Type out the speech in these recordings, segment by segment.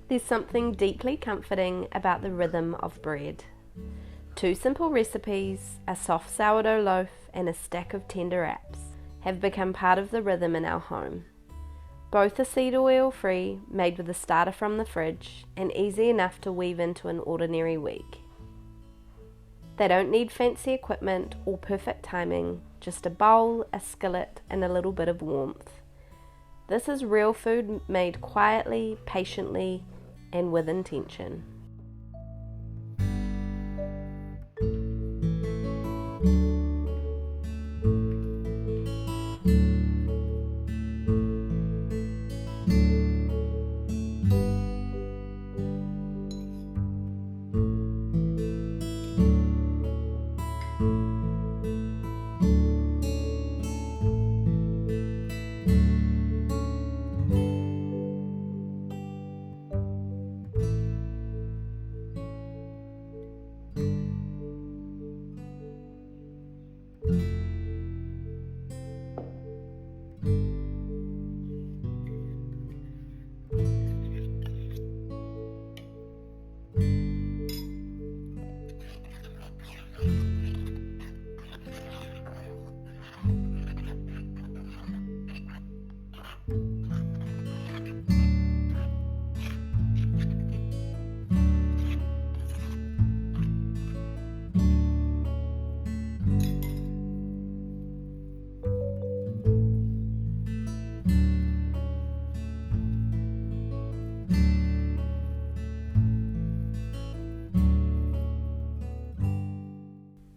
There's something deeply comforting about the rhythm of bread. 2 simple recipes, a soft sourdough loaf and a stack of tender wraps, have become part of the rhythm in our home. Both are seed oil free, made with a starter from the fridge, and easy enough to weave into an ordinary week. They don't need fancy equipment or perfect timing, just a bowl, a skillet, and a little bit of warmth. This is real food made quietly, patiently, and with intention.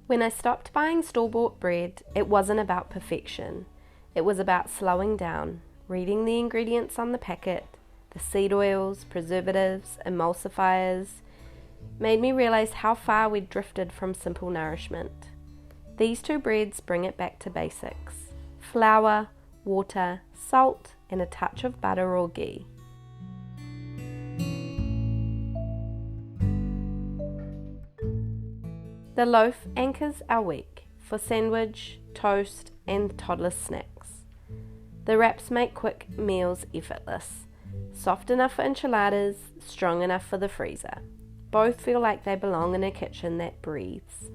When I stopped buying store-bought bread, it wasn't about perfection. It was about slowing down, reading the ingredients on the packet, the seed oils, preservatives, emulsifiers, made me realize how far we'd drifted from simple nourishment. These 2 breads bring it back to basics: flour, water, salt, and a touch of butter or ghee. The loaf anchors our week for sandwich, toast, and toddler snacks. The wraps make quick meals effortless. Soft enough for enchiladas, strong enough for the freezer. Both feel like they belong in a kitchen that breathes.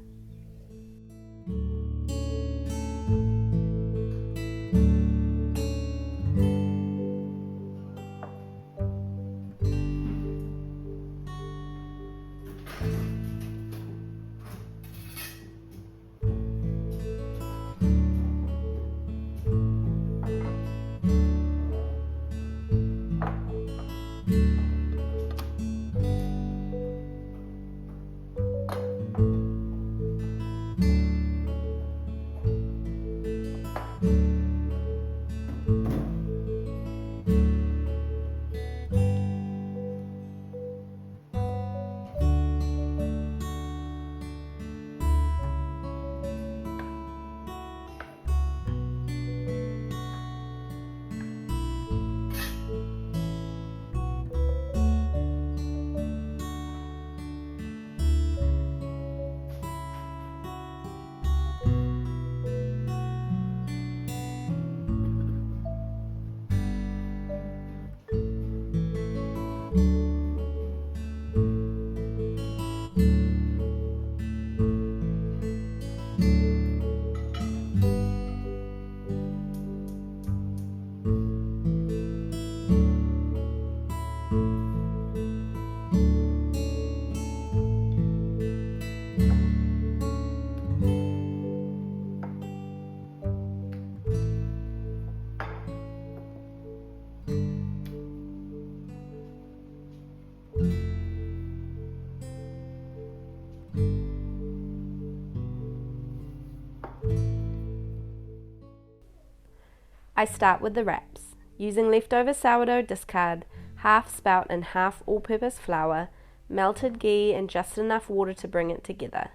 I start with the wraps, using leftover sourdough discard, half spout and half all-purpose flour, melted ghee and just enough water to bring it together.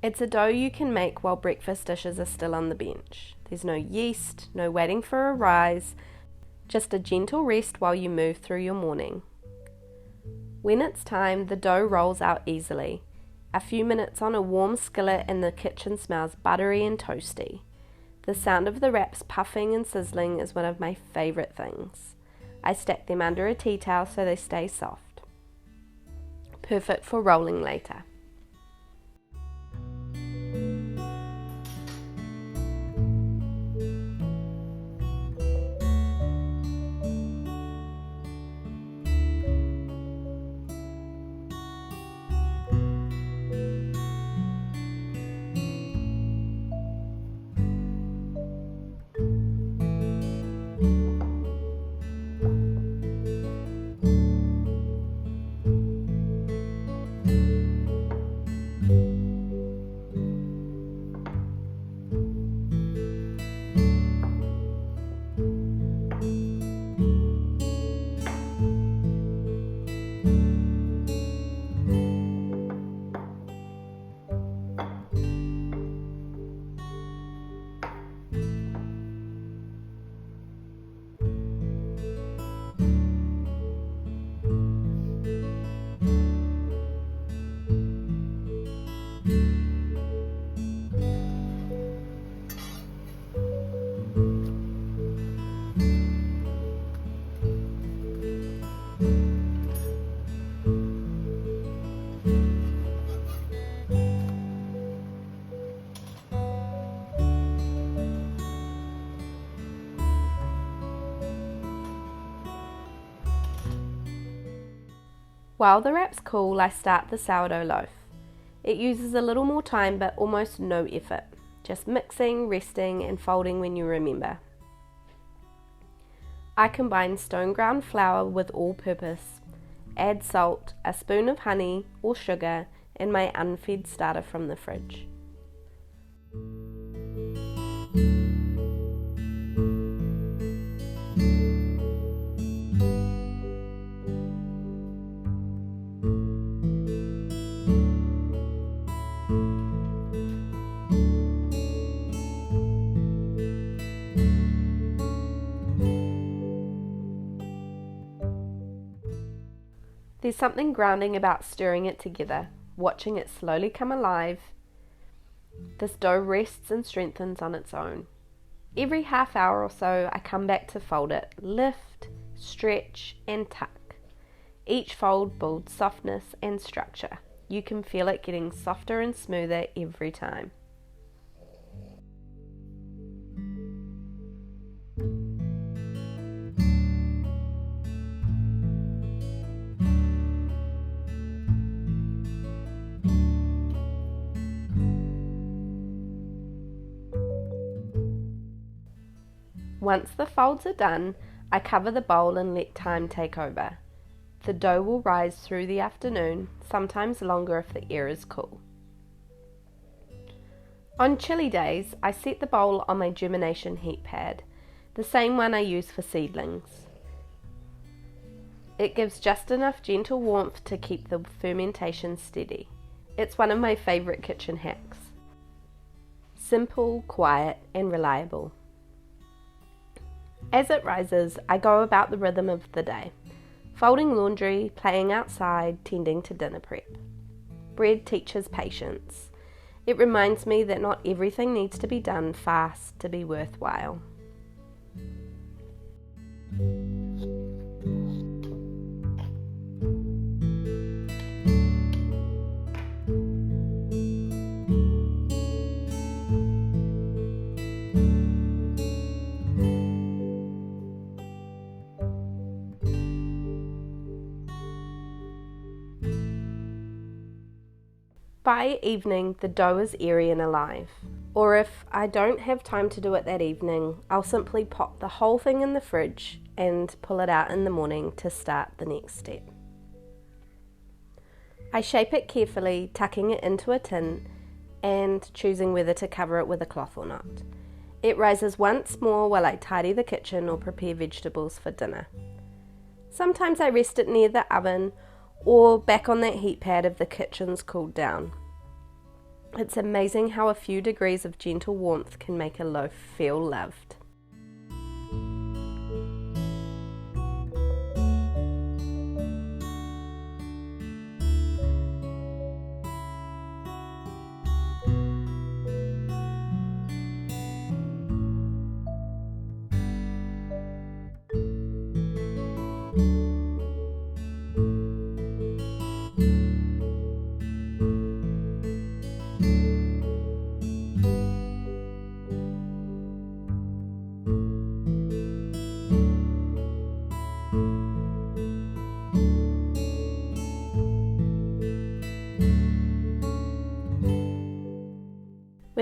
It's a dough you can make while breakfast dishes are still on the bench. There's no yeast, no waiting for a rise, just a gentle rest while you move through your morning. When it's time, the dough rolls out easily. A few minutes on a warm skillet and the kitchen smells buttery and toasty. The sound of the wraps puffing and sizzling is one of my favourite things. I stack them under a tea towel so they stay soft. Perfect for rolling later. While the wrap's cool, I start the sourdough loaf. It uses a little more time but almost no effort, just mixing, resting and folding when you remember. I combine stone ground flour with all-purpose, add salt, a spoon of honey or sugar and my unfed starter from the fridge. There's something grounding about stirring it together, watching it slowly come alive. This dough rests and strengthens on its own. Every half hour or so I come back to fold it, lift, stretch and tuck. Each fold builds softness and structure. You can feel it getting softer and smoother every time. Once the folds are done, I cover the bowl and let time take over. The dough will rise through the afternoon, sometimes longer if the air is cool. On chilly days, I set the bowl on my germination heat pad, the same one I use for seedlings. It gives just enough gentle warmth to keep the fermentation steady. It's one of my favourite kitchen hacks. Simple, quiet and reliable. As it rises, I go about the rhythm of the day, folding laundry, playing outside, tending to dinner prep. Bread teaches patience. It reminds me that not everything needs to be done fast to be worthwhile. By evening, the dough is airy and alive. Or if I don't have time to do it that evening, I'll simply pop the whole thing in the fridge and pull it out in the morning to start the next step. I shape it carefully, tucking it into a tin and choosing whether to cover it with a cloth or not. It rises once more while I tidy the kitchen or prepare vegetables for dinner. Sometimes I rest it near the oven or back on that heat pad if the kitchen's cooled down. It's amazing how a few degrees of gentle warmth can make a loaf feel loved.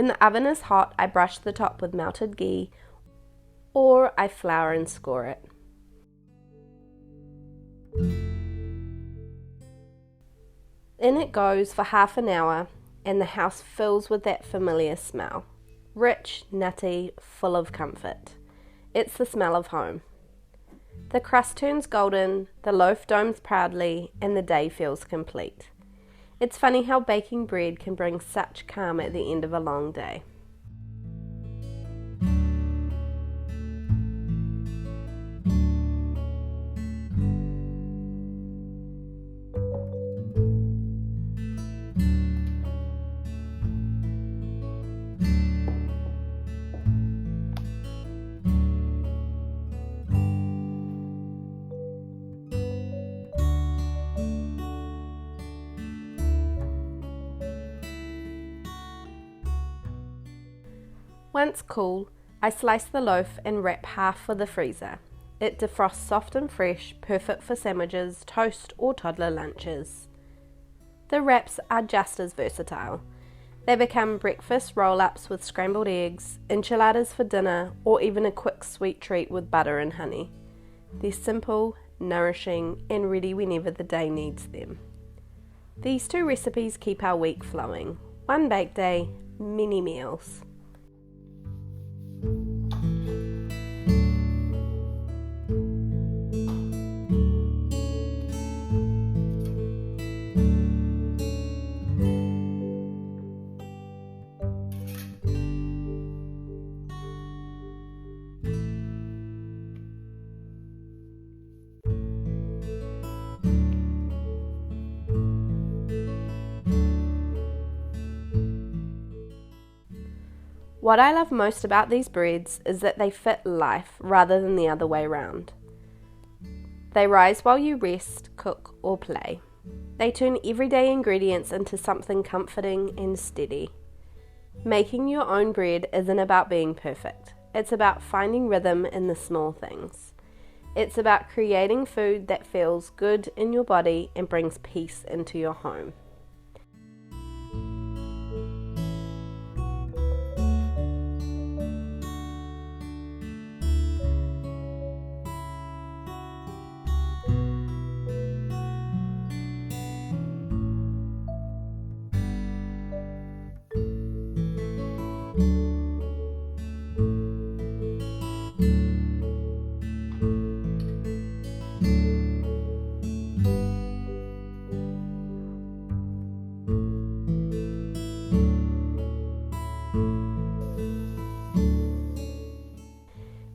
When the oven is hot, I brush the top with melted ghee, or I flour and score it. In it goes for half an hour, and the house fills with that familiar smell. Rich, nutty, full of comfort. It's the smell of home. The crust turns golden, the loaf domes proudly, and the day feels complete. It's funny how baking bread can bring such calm at the end of a long day. Once cool, I slice the loaf and wrap half for the freezer. It defrosts soft and fresh, perfect for sandwiches, toast or toddler lunches. The wraps are just as versatile. They become breakfast roll-ups with scrambled eggs, enchiladas for dinner, or even a quick sweet treat with butter and honey. They're simple, nourishing, and ready whenever the day needs them. These two recipes keep our week flowing. One bake day, many meals. What I love most about these breads is that they fit life rather than the other way around. They rise while you rest, cook, or play. They turn everyday ingredients into something comforting and steady. Making your own bread isn't about being perfect. It's about finding rhythm in the small things. It's about creating food that feels good in your body and brings peace into your home.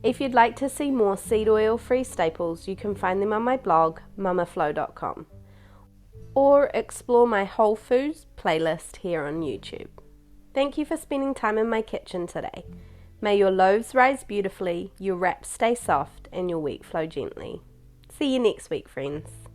If you'd like to see more seed oil-free staples, you can find them on my blog, mamaflow.com, or explore my Whole Foods playlist here on YouTube. Thank you for spending time in my kitchen today. May your loaves rise beautifully, your wraps stay soft, and your week flow gently. See you next week, friends.